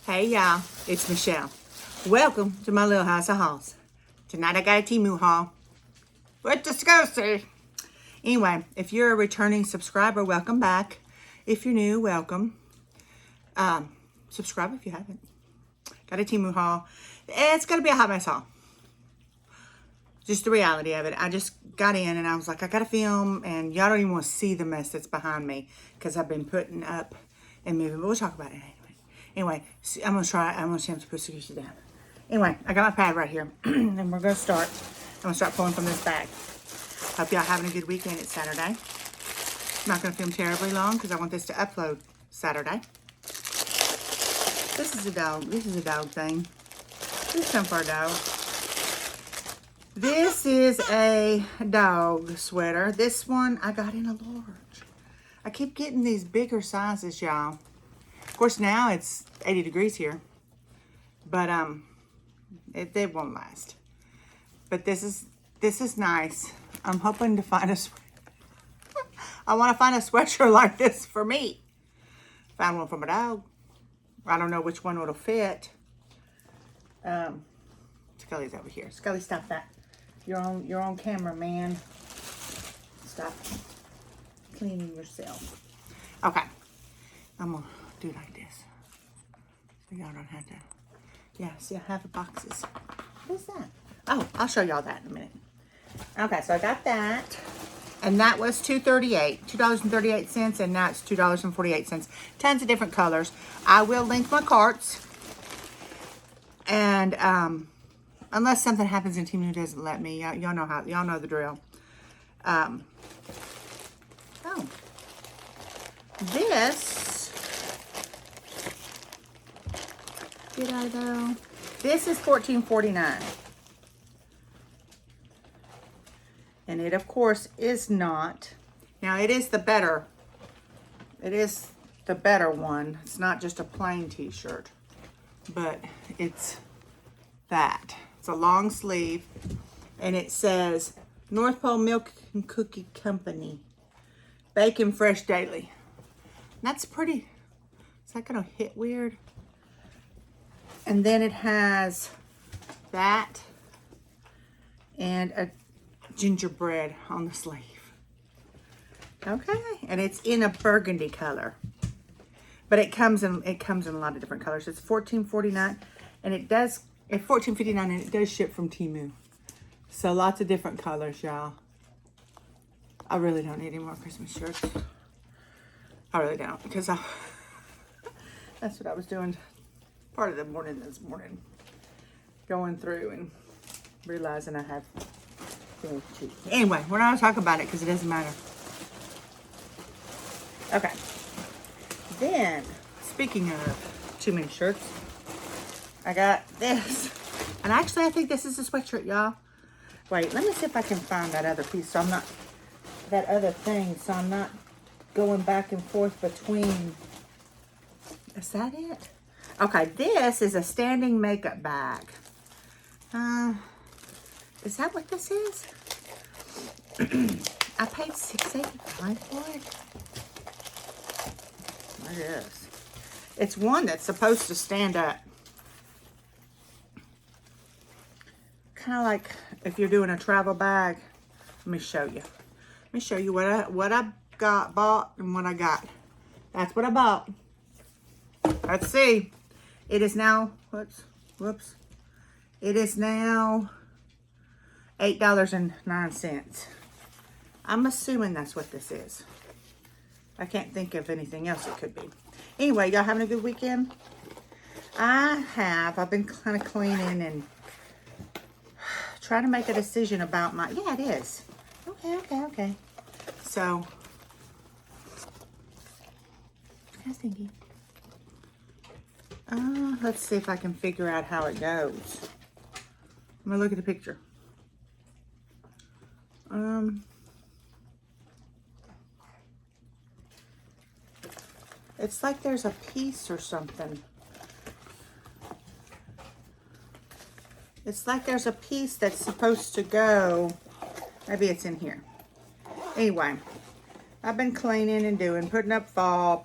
Hey y'all, it's Michelle. Welcome to my little house of hauls. Tonight I got a Temu haul. Let's just go see. Anyway, if you're a returning subscriber, welcome back. If you're new, welcome. Subscribe if you haven't. Got a Temu haul. It's gonna be a hot mess haul. Just the reality of it. I just got in and I was like, I gotta film, and y'all don't even want to see the mess that's behind me because I've been putting up and moving. But we'll talk about it anyway. I'm gonna attempt to put Sushi down. Anyway, I got my pad right here, and we're gonna start. I'm gonna start pulling from this bag. Hope y'all having a good weekend. It's Saturday. I'm not gonna film terribly long because I want this to upload Saturday. This is a dog. This is a dog thing. This is something for a dog. This is a dog sweater. This one I got in a large. I keep getting these bigger sizes, y'all. Of course, now it's 80 degrees here, but they won't last. But this is nice. I'm hoping to find a I want to find a sweatshirt like this for me. Found one for my dog. I don't know which one will fit. Scully's over here. Scully, stop that. You're on camera, man. Stop cleaning yourself. Okay. I'm gonna do like this. So y'all don't have to. Yeah, see, I have the boxes. What is that? Oh, I'll show y'all that in a minute. Okay, so I got that. And that was $2.38, and now it's $2.48. Tons of different colors. I will link my carts. And unless something happens and Temu doesn't let me, y'all know the drill. Oh, this, did I though? This is $14.49. And it, of course, is not. Now, it is the better one. It's not just a plain t-shirt, but it's that. It's a long sleeve, and it says North Pole Milk and Cookie Company, Bacon Fresh Daily. That's pretty. Is that gonna hit weird? And then it has that and a gingerbread on the sleeve. Okay, and it's in a burgundy color, but it comes in a lot of different colors. It's $14.49, and it does at $14.59, and it does ship from Temu. So lots of different colors, y'all. I really don't need any more Christmas shirts. I really don't, because that's what I was doing part of the morning this morning, going through and realizing I have. Anyway, we're not going to talk about it because it doesn't matter. Okay. Then, speaking of too many shirts, I got this. And actually, I think this is a sweatshirt, y'all. Wait, let me see if I can find that other piece. So I'm not, that other thing. So I'm not going back and forth between. Is that it? Okay, this is a standing makeup bag. Is that what this is? I paid $6.85 for it. It is. It's one that's supposed to stand up. Kind of like if you're doing a travel bag. Let me show you. Let me show you what I bought and what I got. That's what I bought. Let's see. It is now, whoops. It is now $8.09. I'm assuming that's what this is. I can't think of anything else it could be. Anyway, y'all having a good weekend? I've been kind of cleaning and trying to make a decision about my, yeah, it is. Okay. So, I was thinking. Let's see if I can figure out how it goes. I'm gonna look at the picture. It's like there's a piece or something. It's like there's a piece that's supposed to go. Maybe it's in here. Anyway, I've been cleaning and putting up fall,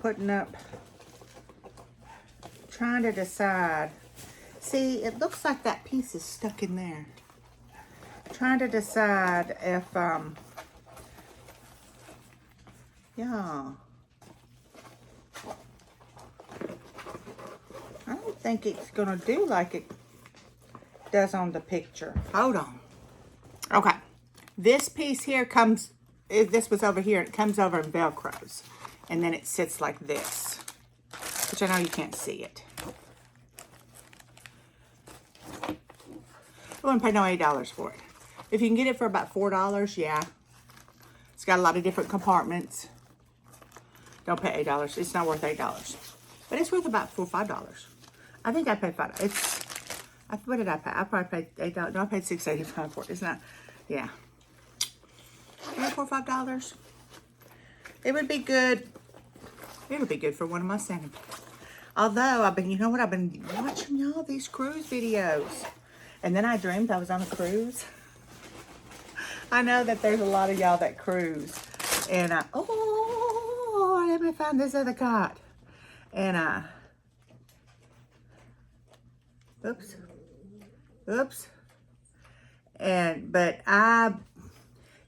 trying to decide. See, it looks like that piece is stuck in there. Trying to decide if, yeah. I don't think it's gonna do like it does on the picture. Hold on. Okay. This piece here comes, this was over here, it comes over in Velcros. And then it sits like this, which I know you can't see it. I wouldn't pay no $8 for it. If you can get it for about $4, yeah. It's got a lot of different compartments. Don't pay $8. It's not worth $8. But it's worth about $4 or $5. I think I paid $5. What did I pay? I probably paid $8. No, I paid $6.85 for it. It's not, yeah. $4 or $5. It would be good. It would be good for one of my Santa. Although I've been, you know what? I've been watching y'all these cruise videos. And then I dreamed I was on a cruise. I know that there's a lot of y'all that cruise. And oh, let me find this other card. And oops. And, but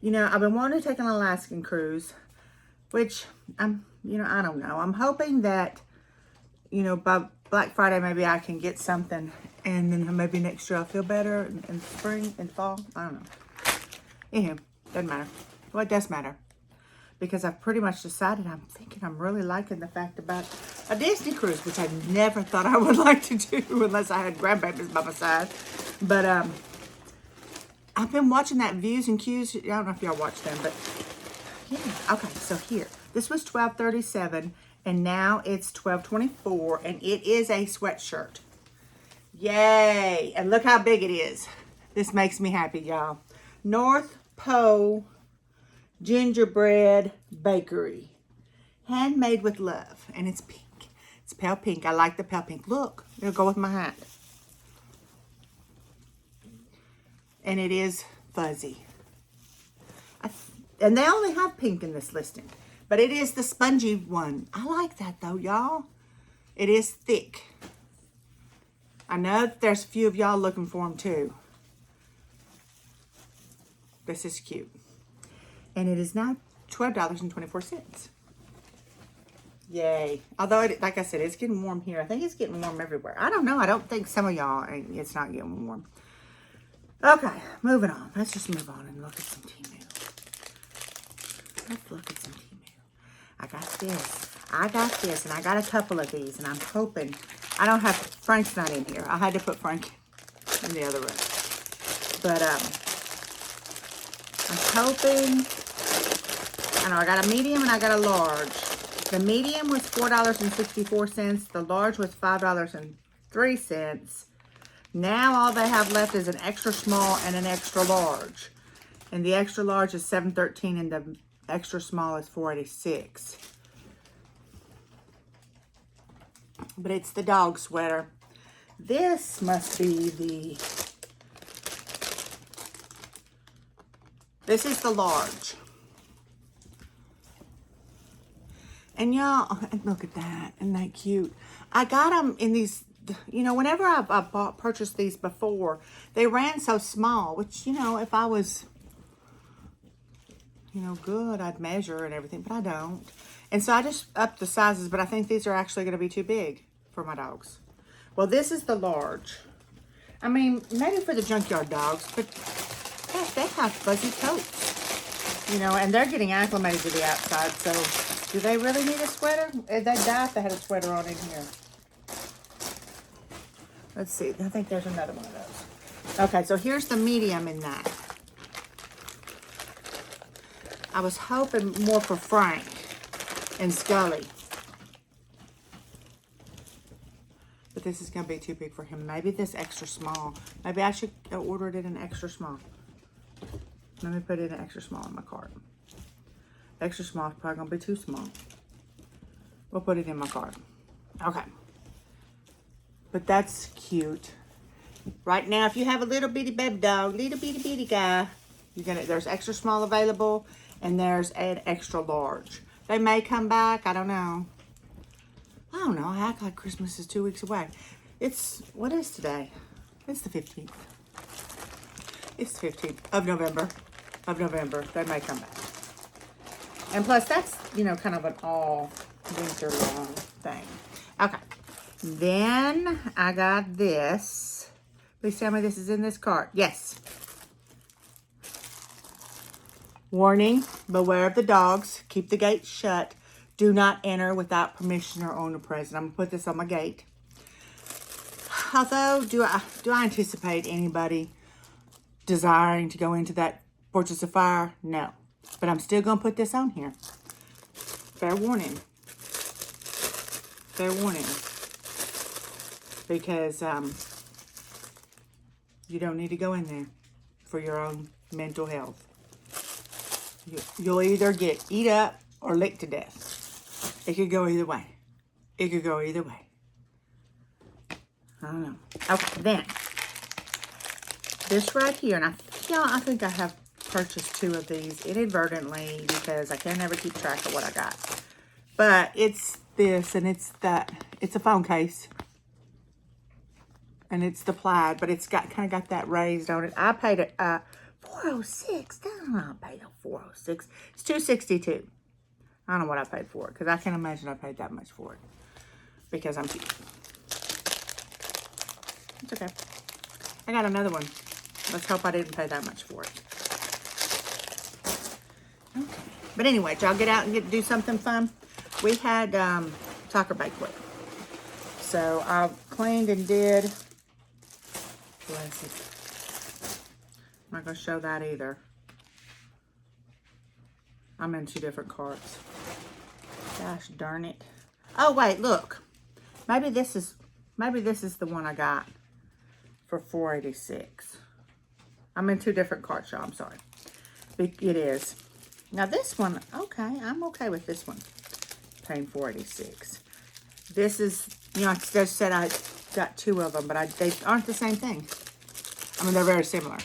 you know, I've been wanting to take an Alaskan cruise, which you know, I don't know. I'm hoping that, you know, by Black Friday, maybe I can get something, and then maybe next year I'll feel better in spring and fall. I don't know. Anywho, doesn't matter. Well, it does matter, because I've pretty much decided I'm thinking I'm really liking the fact about a Disney cruise, which I never thought I would like to do unless I had grandbabies by my side. But I've been watching that Views and Cues. I don't know if y'all watch them, but yeah. Okay, so here. This was $12.37, and now it's $12.24, and it is a sweatshirt. Yay! And look how big it is. This makes me happy, y'all. North Pole Gingerbread Bakery. Handmade with love. And it's pink. It's pale pink. I like the pale pink. Look, it'll go with my hat. And it is fuzzy. And they only have pink in this listing. But it is the spongy one. I like that though, y'all. It is thick. I know that there's a few of y'all looking for them too. This is cute. And it is now $12.24. Yay. Although, like I said, it's getting warm here. I think it's getting warm everywhere. I don't know. I don't think some of y'all, it's not getting warm. Okay, moving on. Let's just move on and look at some Temu. Let's look at some Temu. I got this, and I got a couple of these, and I'm hoping, I don't have, Frank's not in here. I had to put Frank in the other room. But, I'm hoping, I know I got a medium and I got a large. The medium was $4.64. The large was $5.03. Now all they have left is an extra small and an extra large. And the extra large is $7.13 and the extra small is $4.86. But it's the dog sweater. This must be the, this is the large. And y'all, look at that. Isn't that cute? I got them in these, you know, whenever I purchased these before, they ran so small, which, you know, if I was, you know, good, I'd measure and everything, but I don't. And so I just upped the sizes, but I think these are actually going to be too big for my dogs. Well, this is the large. I mean, maybe for the junkyard dogs, but gosh, they have fuzzy coats, you know, and they're getting acclimated to the outside, so do they really need a sweater? They'd die if they had a sweater on in here. Let's see. I think there's another one of those. Okay, so here's the medium in that. I was hoping more for Frank and Scully. But this is going to be too big for him. Maybe this extra small. Maybe I should order it in an extra small. Let me put it in an extra small in my cart. Extra small is probably going to be too small. We'll put it in my cart. Okay. But that's cute. Right now, if you have a little bitty baby dog, little bitty guy, there's extra small available, and there's an extra large. They may come back. I don't know. I don't know. I act like Christmas is 2 weeks away. What is today? It's the 15th. It's the 15th of November. They may come back. And plus, that's, kind of an all winter long thing. Okay. Then I got this. Please tell me this is in this cart. Yes. Warning, beware of the dogs. Keep the gate shut. Do not enter without permission or own a present. I'm going to put this on my gate. Although, do I anticipate anybody desiring to go into that Fortress of Fire? No. But I'm still going to put this on here. Fair warning. Fair warning. Because you don't need to go in there for your own mental health. You'll either get eat up or licked to death. It could go either way. It could go either way. I don't know. Okay, then. This right here, and I think I have purchased 2 of these inadvertently because I can never keep track of what I got. But it's this, and it's a phone case. And it's the plaid, but it's kind of got that raised on it. I paid it $406. I don't know, I paid $406. It's $262. I don't know what I paid for it because I can't imagine I paid that much for it because I'm cheap. It's okay. I got another one. Let's hope I didn't pay that much for it. Okay. But anyway, y'all get out and do something fun. We had soccer banquet. So I cleaned and did. Bless it. I'm not going to show that either. I'm in 2 different carts. Gosh darn it. Oh, wait, look. Maybe this is the one I got for $486. I'm in 2 different carts, y'all. I'm sorry. It is. Now this one, okay, I'm okay with this one. Paying $486. This is, I just said I got 2 of them, but they aren't the same thing. I mean, they're very similar.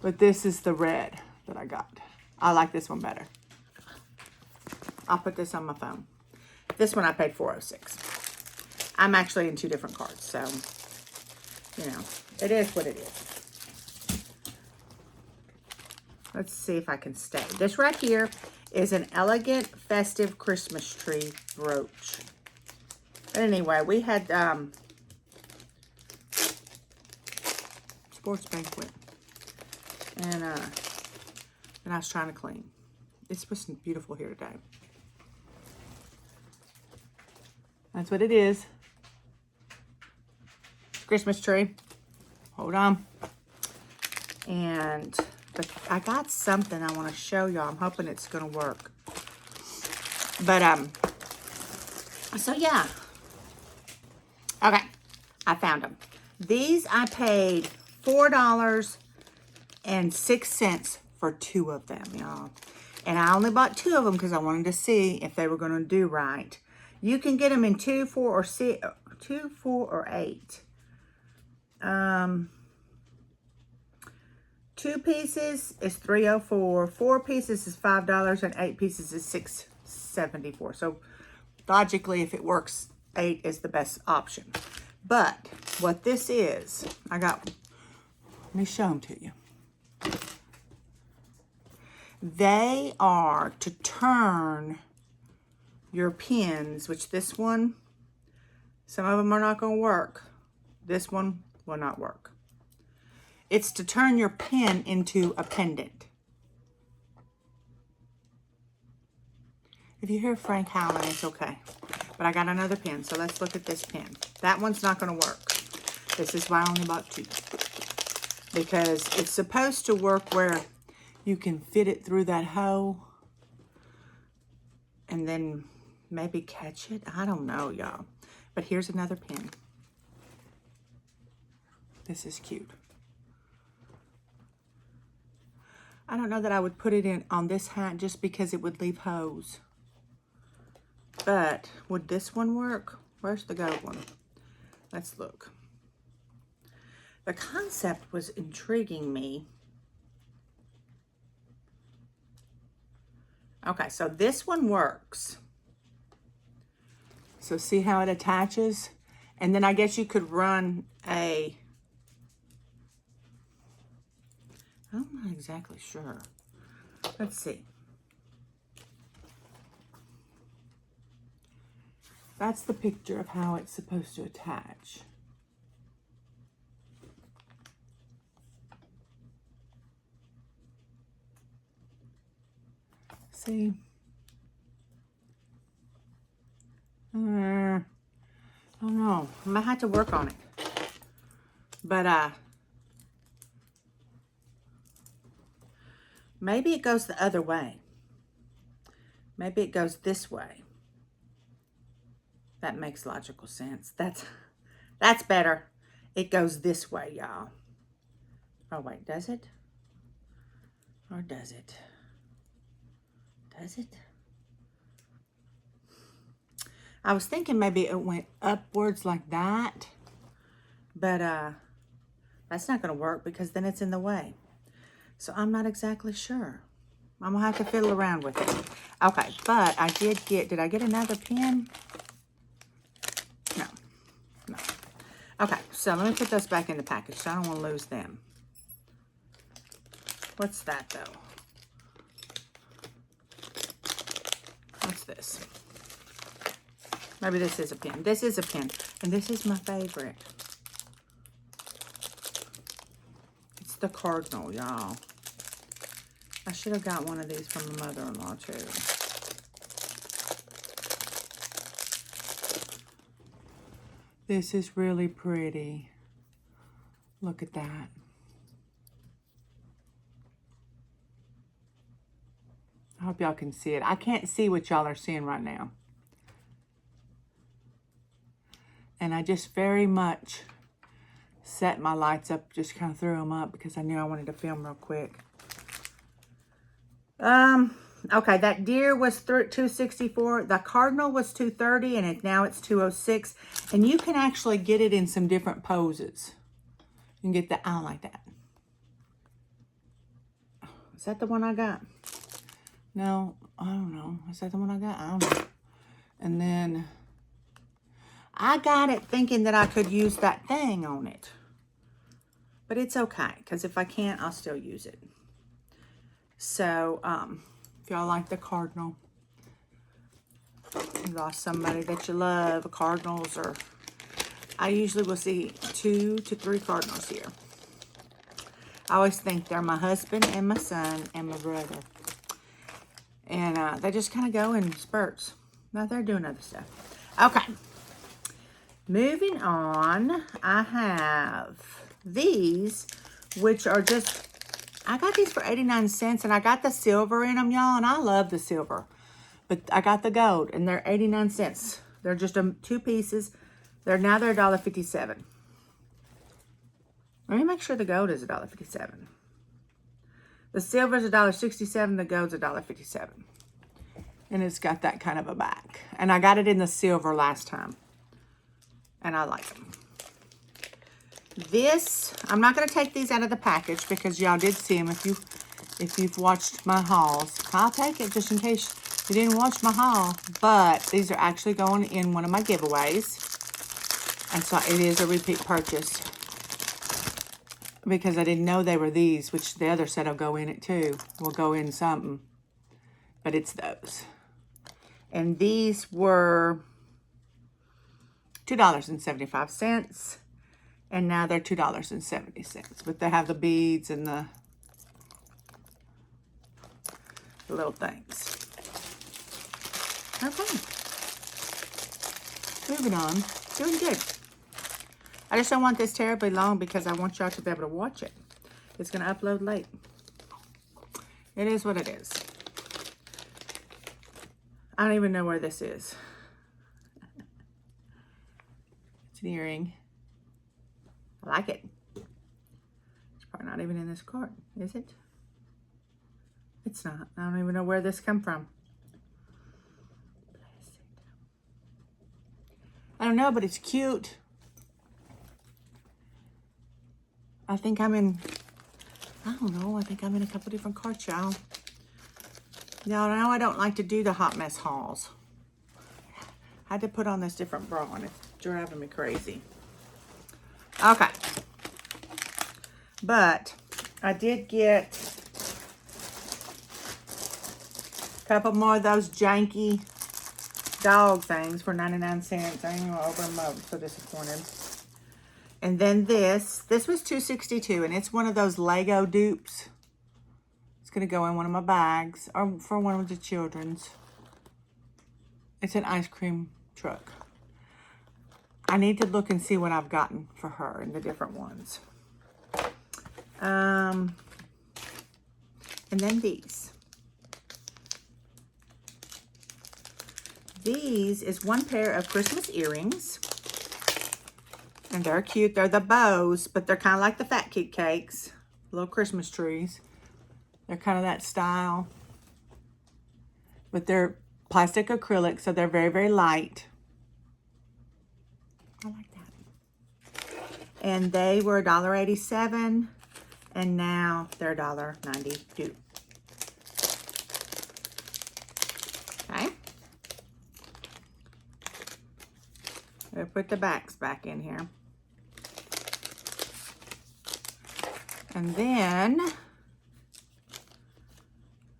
But this is the red that I got. I like this one better. I'll put this on my phone. This one I paid $406. I'm actually in 2 different carts, so, it is what it is. Let's see if I can stay. This right here is an elegant festive Christmas tree brooch. But anyway, we had sports banquet, and I was trying to clean. It's supposed to be beautiful here today. That's what it is. Christmas tree. Hold on. But I got something I want to show y'all. I'm hoping it's going to work. But, so yeah. Okay. I found them. These I paid $4.06 for 2 of them, y'all. And I only bought 2 of them because I wanted to see if they were going to do right. You can get them in 2, 4, or 6, 2, 4, or 8. 2 pieces is $3.04. 4 pieces is $5, and 8 pieces is $6.74. So logically, if it works, 8 is the best option. But what this is, let me show them to you. They are to turn your pins, which this one, some of them are not going to work. This one will not work. It's to turn your pin into a pendant. If you hear Frank howling, it's okay. But I got another pin, so let's look at this pin. That one's not going to work. This is why I only bought 2. Because it's supposed to work where you can fit it through that hole and then maybe catch it. I don't know, y'all. But here's another pin. This is cute. I don't know that I would put it in on this hat just because it would leave holes. But would this one work? Where's the gold one? Let's look. The concept was intriguing me. Okay, so this one works. So see how it attaches? And then I guess you could run a, I'm not exactly sure. Let's see. That's the picture of how it's supposed to attach. See? I don't know. I might have to work on it. But maybe it goes the other way. Maybe it goes this way. That makes logical sense. That's better. It goes this way, y'all. Oh wait, does it? Or does it? Does it? I was thinking maybe it went upwards like that, but that's not going to work because then it's in the way. So I'm not exactly sure. I'm going to have to fiddle around with it. Okay, but I did I get another pin? No. No. Okay, so let me put those back in the package so I don't want to lose them. What's that though? What's this? Maybe this is a pin. This is a pin. And this is my favorite. It's the cardinal, y'all. I should have got one of these from my mother-in-law, too. This is really pretty. Look at that. I hope y'all can see it. I can't see what y'all are seeing right now. And I just very much set my lights up, just kind of threw them up because I knew I wanted to film real quick. Okay, that deer was 264. The cardinal was 230, and now it's 206. And you can actually get it in some different poses. You can get the eye like that. Is that the one I got? No, I don't know. Is that the one I got? I don't know. And then I got it thinking that I could use that thing on it. But it's okay, because if I can't, I'll still use it. So, if y'all like the cardinal, you lost somebody that you love, cardinals, or I usually will see 2 to 3 cardinals here. I always think they're my husband and my son and my brother. And they just kind of go in spurts. Now they're doing other stuff. Okay. Moving on, I have these, which are just, I got these for 89 cents, and I got the silver in them, y'all, and I love the silver. But I got the gold, and they're 89 cents. They're just 2 pieces. They're $1.57. Let me make sure the gold is $1.57. The silver is $1.67. The gold's $1.57. And it's got that kind of a back. And I got it in the silver last time. And I like them. This, I'm not going to take these out of the package because y'all did see them if you've watched my hauls. I'll take it just in case you didn't watch my haul. But these are actually going in one of my giveaways. And so it is a repeat purchase. Because I didn't know they were these, which the other set will go in it too. Will go in something. But it's those. And these were $2.75. And now they're $2.70. But they have the beads and the little things. Okay. Moving on. Doing good. I just don't want this terribly long because I want y'all to be able to watch it. It's going to upload late. It is what it is. I don't even know where this is. It's an earring. I like it. It's probably not even in this cart, is it? It's not. I don't even know where this come from. I don't know, but it's cute. I think I'm in, I don't know, I think I'm in a couple different carts, y'all. Y'all know I don't like to do the hot mess hauls. Had to put on this different bra and it's driving me crazy. Okay. But I did get a couple more of those janky dog things for 99 cents. I didn't even open them up. I'm so disappointed. And then this was $2.62, and it's one of those Lego dupes. It's going to go in one of my bags, or for one of the children's. It's an ice cream truck. I need to look and see what I've gotten for her in the different ones. And then these. These is one pair of Christmas earrings. And they're cute. They're the bows, but they're kind of like the Fat Kid cakes. Little Christmas trees. They're kind of that style. But they're plastic acrylic, so they're very, very light. I like that. And they were $1.87, and now they're $1.92. Okay. I'll put the backs back in here. And then,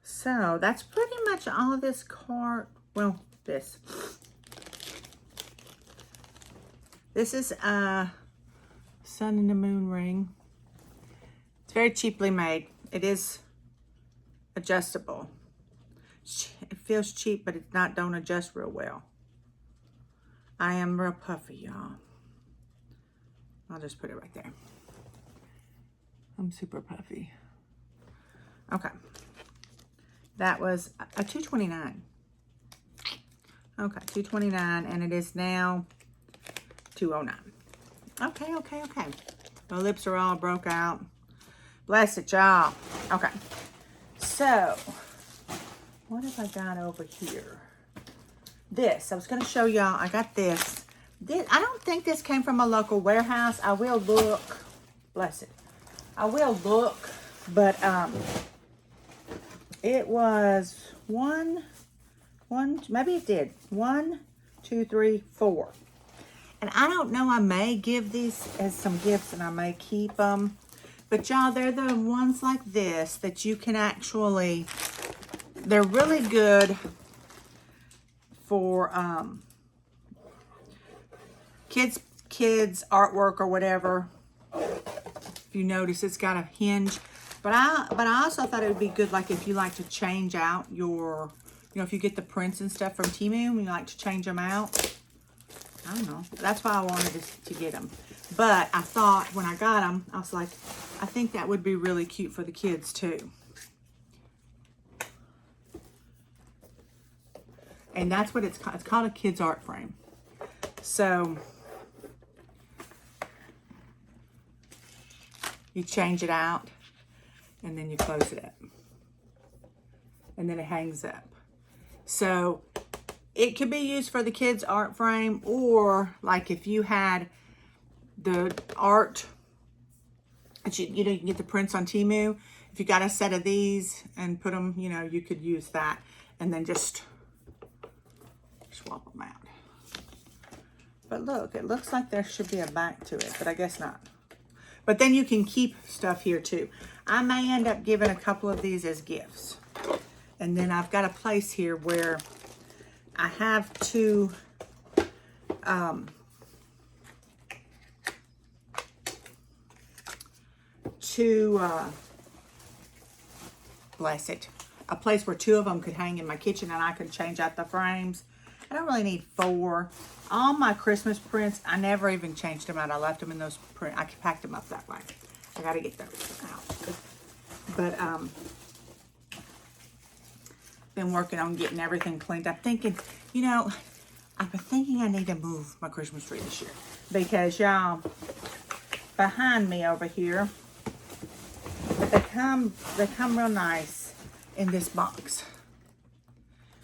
so that's pretty much all of this cart. Well, this. This is a sun and the moon ring. It's very cheaply made. It is adjustable. It feels cheap, but it's not, don't adjust real well. I am real puffy, y'all. I'll just put it right there. I'm super puffy. Okay. That was a $2.29. Okay, $2.29, and it is now $2.09. Okay, okay, okay. My lips are all broke out. Bless it, y'all. Okay. So, what have I got over here? This. I was going to show y'all. I got this. I don't think this came from a local warehouse. I will look. Bless it. I will look, but it was maybe it did. 1, 2, 3, 4. And I don't know, I may give these as some gifts and I may keep them. But y'all, they're the ones like this that you can actually, they're really good for kids artwork or whatever. If you notice, it's got a hinge. But I also thought it would be good, like if you like to change out your, if you get the prints and stuff from Temu and you like to change them out. I don't know. That's why I wanted to get them. But I thought when I got them, I was like, I think that would be really cute for the kids too. And that's what it's called. It's called a kid's art frame. So you change it out and then you close it up. And then it hangs up. So it could be used for the kids' art frame, or like if you had the art, you can get the prints on Temu. If you got a set of these and put them, you could use that and then just swap them out. But look, it looks like there should be a back to it, but I guess not. But then you can keep stuff here too. I may end up giving a couple of these as gifts. And then I've got a place here where I have two bless it, a place where two of them could hang in my kitchen and I could change out the frames. I don't really need 4. All my Christmas prints, I never even changed them out. I left them in those print. I packed them up that way. I got to get those out. But been working on getting everything cleaned. I'm thinking, I've been thinking I need to move my Christmas tree this year because y'all, behind me over here, they come real nice in this box.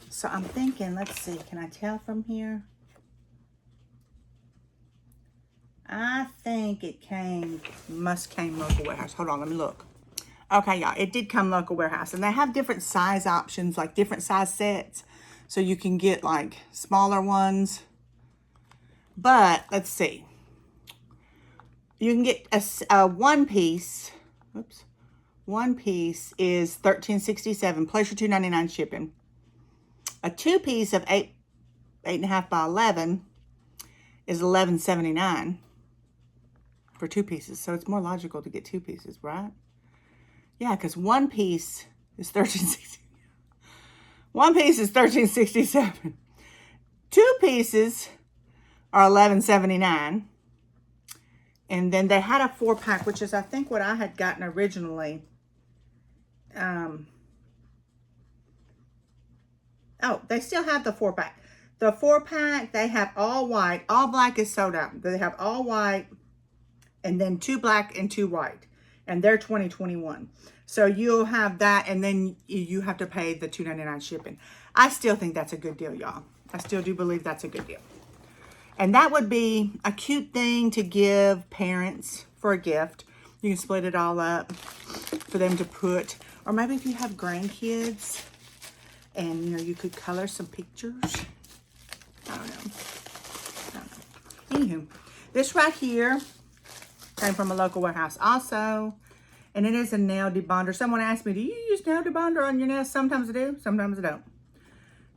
So I'm thinking, let's see, can I tell from here? I think it must came local warehouse. Hold on, let me look. Okay, y'all, it did come local warehouse. And they have different size options, like different size sets. So you can get like smaller ones But let's see. You can get a one piece. Oops. One piece is $13.67 plus your $2.99 shipping. A two piece of 8.5 by 11 is $11.79 for two pieces. So it's more logical to get two pieces, right? Yeah, because one piece is $13.67. One piece is $13.67. Two pieces are $11.79. And then they had a 4-pack, which is I think what I had gotten originally. Oh, they still have the 4-pack. The 4-pack, they have all white. All black is sold out. They have all white and then 2 black and 2 white. And they're $20.21. So you'll have that, and then you have to pay the $2.99 shipping. I still think that's a good deal, y'all. I still do believe that's a good deal. And that would be a cute thing to give parents for a gift. You can split it all up for them to put, or maybe if you have grandkids and, you know, you could color some pictures. I don't know. Anywho, this right here came from a local warehouse also. And it is a nail debonder. Someone asked me, do you use nail debonder on your nails? Sometimes I do, sometimes I don't.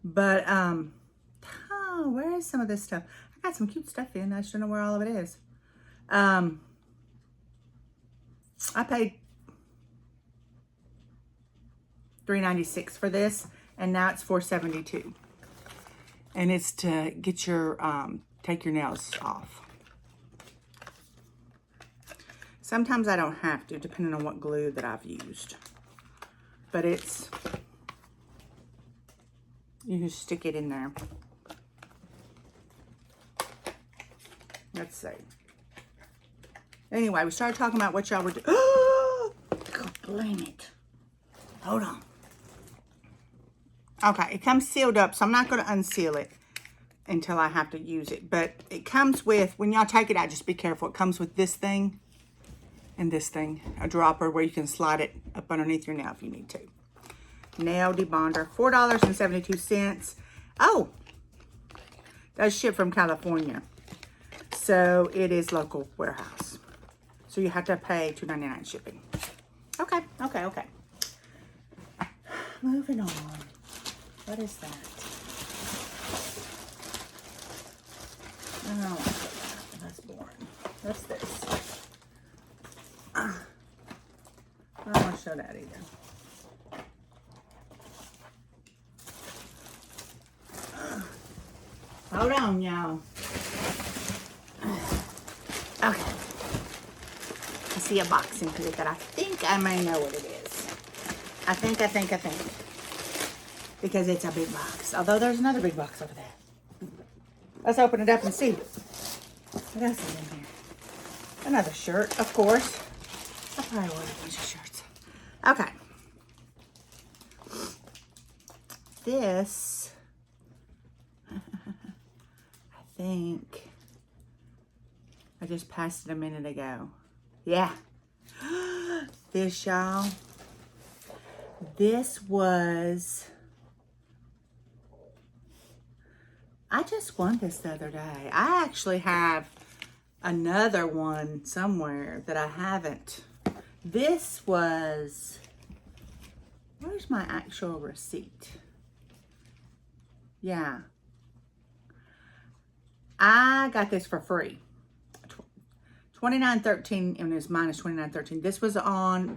But, oh, where is some of this stuff? I got some cute stuff in. I just don't know where all of it is. I paid $3.96 for this, and now it's $4.72. And it's to get your, take your nails off. Sometimes I don't have to, depending on what glue that I've used. But it's, you can stick it in there. Let's see. Anyway, we started talking about what y'all were doing. God blame it. Hold on. Okay, it comes sealed up, so I'm not going to unseal it until I have to use it. But it comes with, when y'all take it out, just be careful. It comes with this thing and this thing, a dropper where you can slide it up underneath your nail if you need to. Nail debonder, $4.72. Oh, does ship from California. So it is local warehouse. So you have to pay $2.99 shipping. Okay. Moving on. What is that? Oh, that's boring. What's this? I don't want to show that either. Hold on, y'all. Okay. I see a box in here that I think I may know what it is. I think. Because it's a big box. Although there's another big box over there. Let's open it up and see. What else is in here? Another shirt, of course. I probably ordered a bunch of shirts. Okay. This, I think, I just passed it a minute ago. Yeah. This, y'all. This was, I just won this the other day. I actually have another one somewhere that I haven't. This was, where's my actual receipt? Yeah. I got this for free. $29.13, and it was minus $29.13.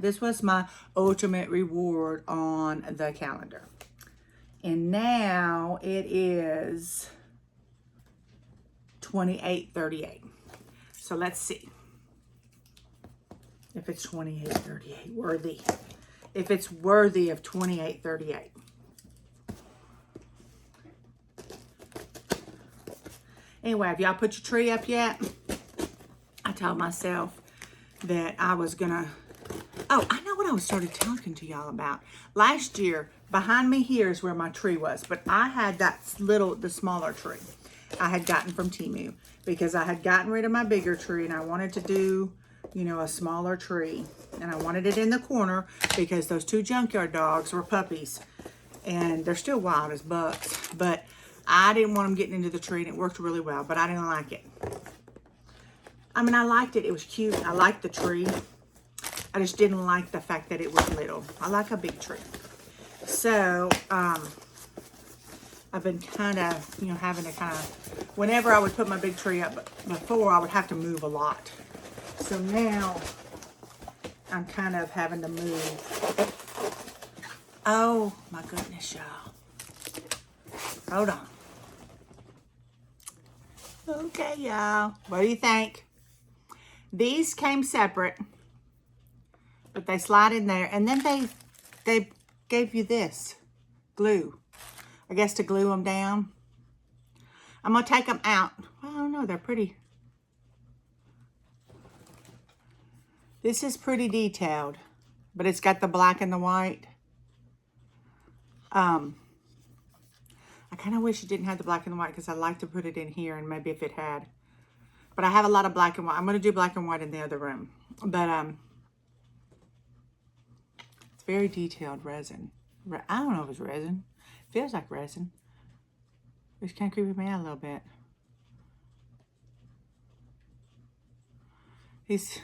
This was my ultimate reward on the calendar. And now it is $28.38. So let's see if it's $28.38 worthy. If it's worthy of $28.38. Anyway, have y'all put your tree up yet? I told myself that I was gonna, oh, I know what I started talking to y'all about. Last year, behind me here is where my tree was, but I had the smaller tree I had gotten from Temu because I had gotten rid of my bigger tree and I wanted to do, you know, a smaller tree. And I wanted it in the corner because those two junkyard dogs were puppies and they're still wild as bucks, but I didn't want them getting into the tree, and it worked really well, but I didn't like it. I mean, I liked it. It was cute. I liked the tree. I just didn't like the fact that it was little. I like a big tree. So, I've been kind of, you know, having to kind of, whenever I would put my big tree up before, I would have to move a lot. So now, I'm kind of having to move. Oh, my goodness, y'all. Hold on. Okay, y'all. What do you think? These came separate, but they slide in there. And then they gave you this glue, I guess, to glue them down. I'm going to take them out. Well, I don't know. They're pretty. This is pretty detailed, but it's got the black and the white. I kind of wish it didn't have the black and the white because I'd like to put it in here and maybe if it had. But I have a lot of black and white. I'm going to do black and white in the other room. But it's very detailed resin. I don't know if it's resin. It feels like resin. It's kind of creeping me out a little bit. He's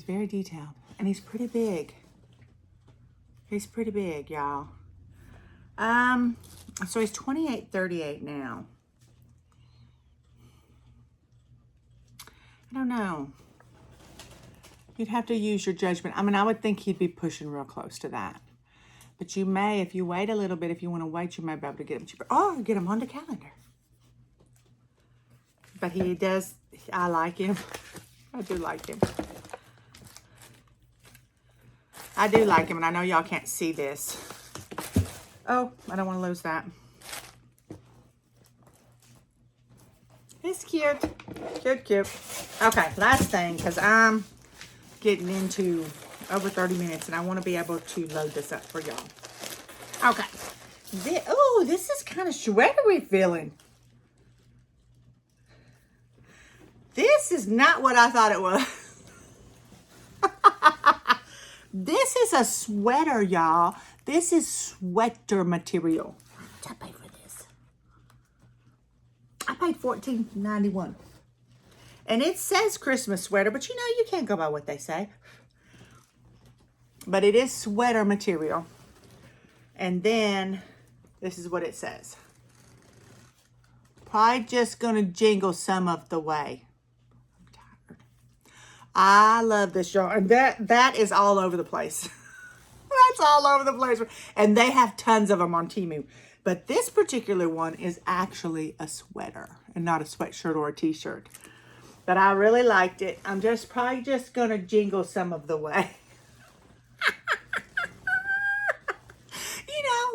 very detailed. And he's pretty big. He's pretty big, y'all. So he's $28.38 now. I don't know. You'd have to use your judgment. I mean, I would think he'd be pushing real close to that. But you may, if you wait a little bit, if you want to wait, you may be able to get him cheaper. Or get him on the calendar. But he does, I like him. I do like him. I do like him, and I know y'all can't see this. Oh, I don't want to lose that. It's cute. Cute, cute. Okay, last thing, because I'm getting into over 30 minutes, and I want to be able to load this up for y'all. Okay. Oh, this is kind of sweatery feeling. This is not what I thought it was. This is a sweater, y'all. This is sweater material. How much I paid for this? I paid $14.91. And it says Christmas sweater, but you know, you can't go by what they say. But it is sweater material. And then, this is what it says. Probably just going to jingle some of the way. I love this yarn. And that is all over the place. That's all over the place. And they have tons of them on Temu. But this particular one is actually a sweater and not a sweatshirt or a t-shirt. But I really liked it. I'm probably just going to jingle some of the way.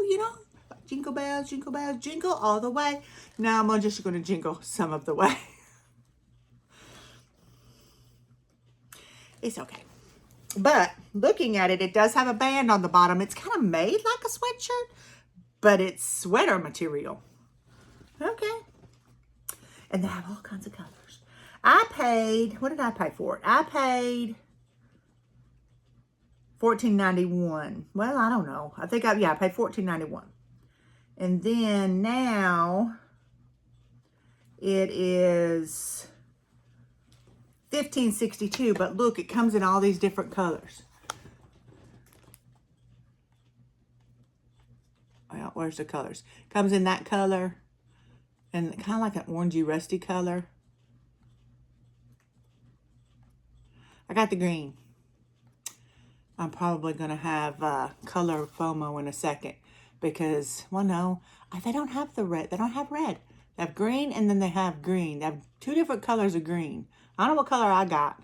you know, jingle bells, jingle all the way. Now I'm just going to jingle some of the way. It's okay. But looking at it, it does have a band on the bottom. It's kind of made like a sweatshirt, but it's sweater material. Okay. And they have all kinds of colors. I paid, what did I pay for it? I paid $14.91. Well, I don't know. I think I paid $14.91. And then now it is $15.62, but look, it comes in all these different colors. Well, where's the colors? Comes in that color and kind of like an orangey rusty color. I got the green. I'm probably going to have color FOMO in a second because, well, no, they don't have the red. They don't have red. They have green and then they have green. They have two different colors of green. I don't know what color I got.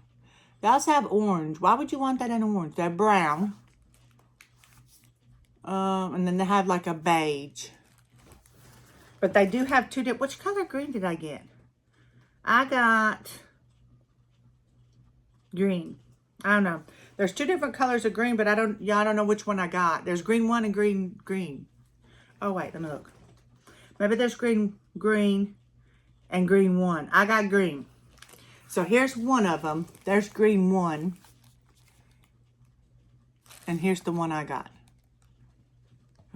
They also have orange. Why would you want that in orange? They're brown. And then they have like a beige. But they do have two different. Which color green did I get? I got green. I don't know. There's two different colors of green, but I don't know which one I got. There's green one and green. Oh, wait, let me look. Maybe there's green, and green one. I got green. So here's one of them. There's green one. And here's the one I got.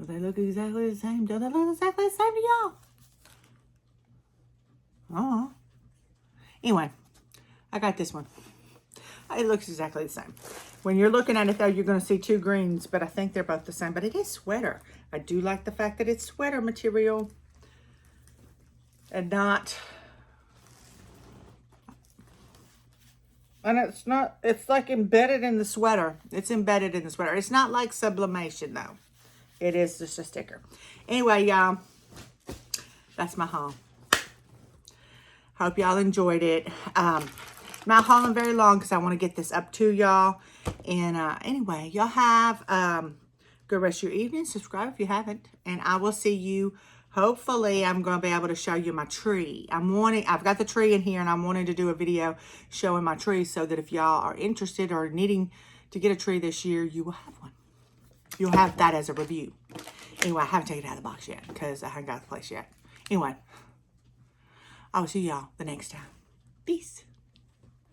Do they look exactly the same? Do they look exactly the same to y'all? Oh. Anyway, I got this one. It looks exactly the same. When you're looking at it though, you're going to see two greens, but I think they're both the same. But it is sweater. I do like the fact that it's sweater material and not... And it's not, it's like embedded in the sweater. It's embedded in the sweater. It's not like sublimation though. It is just a sticker. Anyway, y'all, that's my haul. Hope y'all enjoyed it. Not hauling very long because I want to get this up to y'all. And anyway, y'all have good rest of your evening. Subscribe if you haven't. And I will see you. Hopefully, I'm going to be able to show you my tree. I've got the tree in here and I'm wanting to do a video showing my tree so that if y'all are interested or needing to get a tree this year, you will have one. You'll have that as a review. Anyway, I haven't taken it out of the box yet because I haven't got the place yet. Anyway, I will see y'all the next time. Peace.